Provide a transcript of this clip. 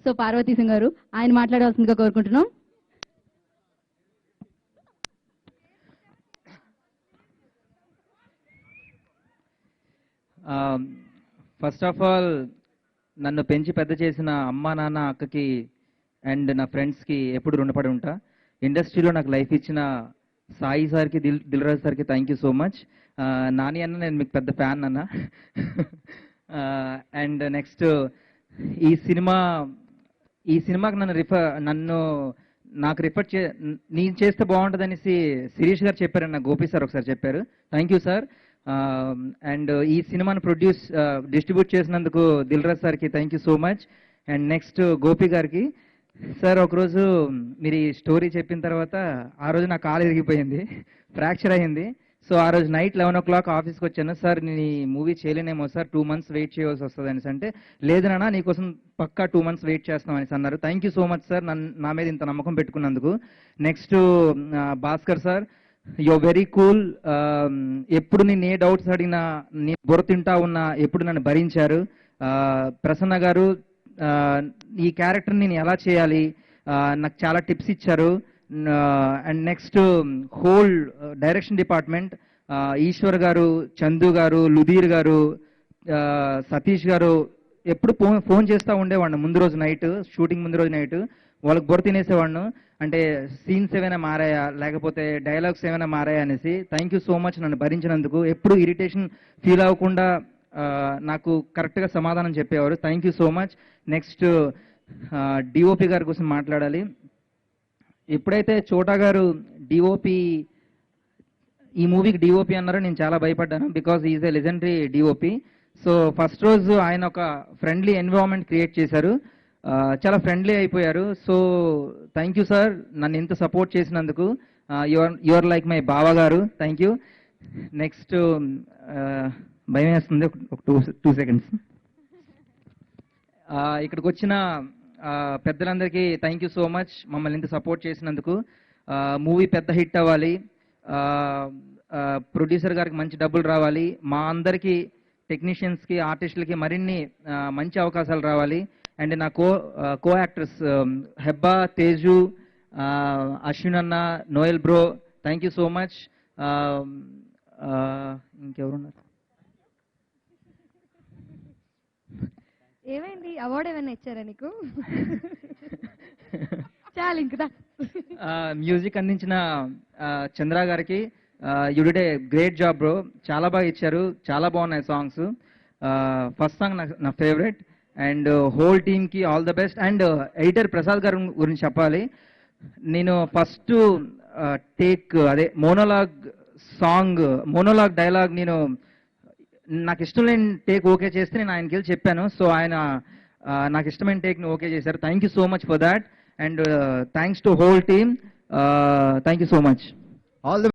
So Parvati Singh గారు ఆయన మాట్లాడవలసిందిగా కోరుకుంటున్నాం. ఫస్ట్ ఆఫ్ ఆల్ నన్ను పెంచి పెద్ద చేసిన అమ్మ నాన్న అక్కకి అండ్ నా ఫ్రెండ్స్కి ఎప్పుడు రుణపడి ఉంటా. ఇండస్ట్రీలో నాకు లైఫ్ ఇచ్చిన సాయి సార్కి దిల్రాజ్ సార్కి thank you so much. Nani అన్న నేను మీకు పెద్ద ఫ్యాన్ అన్న. అండ్ నెక్స్ట్ ఈ సినిమాకి నాకు రిఫర్ నేను చేస్తే బాగుంటుంది అనేసి శిరీష్ గారు చెప్పారని నాకు గోపి సార్ ఒకసారి చెప్పారు. Thank you sir. అండ్ ఈ సినిమాను డిస్ట్రిబ్యూట్ చేసినందుకు దిల్రాజ్ సార్కి thank you so much. And next Gopi గారికి సార్, ఒకరోజు మీరు ఈ స్టోరీ చెప్పిన తర్వాత ఆ రోజు నా కాలు ఇరిగిపోయింది, ఫ్రాక్చర్ అయ్యింది. సో ఆ రోజు నైట్ 11 o'clock ఆఫీస్కి వచ్చాను. సార్ నేను ఈ మూవీ చేయలేనేమో సార్, 2 months వెయిట్ చేయాల్సి వస్తుంది అనేసి అంటే, లేదు నాన్న నీకోసం పక్కా 2 months వెయిట్ చేస్తాం అనేసి అన్నారు. Thank you so much sir నా మీద ఇంత నమ్మకం పెట్టుకున్నందుకు. Next Bhaskar sir, you are very cool. ఎప్పుడు నేను ఏ డౌట్స్ అడిగినా, నేను బుర్ర తింటా ఉన్నా ఎప్పుడు నన్ను భరించారు. ప్రసన్న గారు, ఈ క్యారెక్టర్ నేను ఎలా చేయాలి నాకు చాలా టిప్స్ ఇచ్చారు. And next whole direction department, Eshwar గారు, చందు గారు, లుధీర్ గారు, సతీష్ గారు ఎప్పుడు ఫోన్ చేస్తూ ఉండేవాడిని ముందు రోజు నైట్, షూటింగ్ ముందు రోజు నైట్ వాళ్ళకి బొర తినేసేవాడిను. అంటే సీన్స్ ఏమైనా మారాయా లేకపోతే డైలాగ్స్ ఏమైనా మారాయా అనేసి. థ్యాంక్ యూ సో మచ్ నన్ను భరించినందుకు. ఎప్పుడు ఇరిటేషన్ ఫీల్ అవ్వకుండా నాకు కరెక్ట్గా సమాధానం చెప్పేవారు. Thank you so much. Next DOP గారి కోసం మాట్లాడాలి. ఎప్పుడైతే చోటా గారు డిఓపి, ఈ మూవీకి డిఓపి అన్నారో నేను చాలా భయపడ్డాను, because is a legendary DOP. So first రోజు ఆయన ఒక ఫ్రెండ్లీ ఎన్విరాన్మెంట్ క్రియేట్ చేశారు, చాలా ఫ్రెండ్లీ అయిపోయారు. సో థ్యాంక్ యూ సార్ నన్ను ఇంత సపోర్ట్ చేసినందుకు. యువర్ లైక్ మై బావా గారు. Thank you. నెక్స్ట్ భయం వేస్తుంది, ఒక టూ సెకండ్స్. ఇక్కడికి వచ్చిన పెద్దలందరికీ థ్యాంక్ యూ సో మచ్ మమ్మల్ని ఇంత సపోర్ట్ చేసినందుకు. మూవీ పెద్ద హిట్ అవ్వాలి, ప్రొడ్యూసర్ గారికి మంచి డబ్బులు రావాలి, మా అందరికీ టెక్నీషియన్స్కి ఆర్టిస్టులకి మరిన్ని మంచి అవకాశాలు రావాలి. అండ్ నా కో యాక్టర్స్ హెబ్బా, తేజు, అశ్విన్ అన్న, Noel bro, thank you so much. ఇంకెవరున్నారు? ఏమైంది, అవార్డు ఏమైనా ఇచ్చారా నీకు? చాలు ఇంకదా. మ్యూజిక్ అందించిన చంద్ర గారికి, you did a great job bro, చాలా బాగా ఇచ్చారు, చాలా బాగున్నాయి సాంగ్స్. ఫస్ట్ సాంగ్ నా ఫేవరెట్. అండ్ హోల్ టీమ్కి all the best. And editor Prasad గారి గురించి చెప్పాలి. నేను ఫస్ట్ టేక్ అదే మోనోలాగ్ డైలాగ్ నాకు ఇష్టం లేని టేక్ ఓకే చేస్తే నేను ఆయనకి వెళ్ళి చెప్పాను. సో ఆయన నాకు ఇష్టమైన టేక్ని ఓకే చేశారు. Thank you so much for that. And thanks to whole team. Thank you so much. All the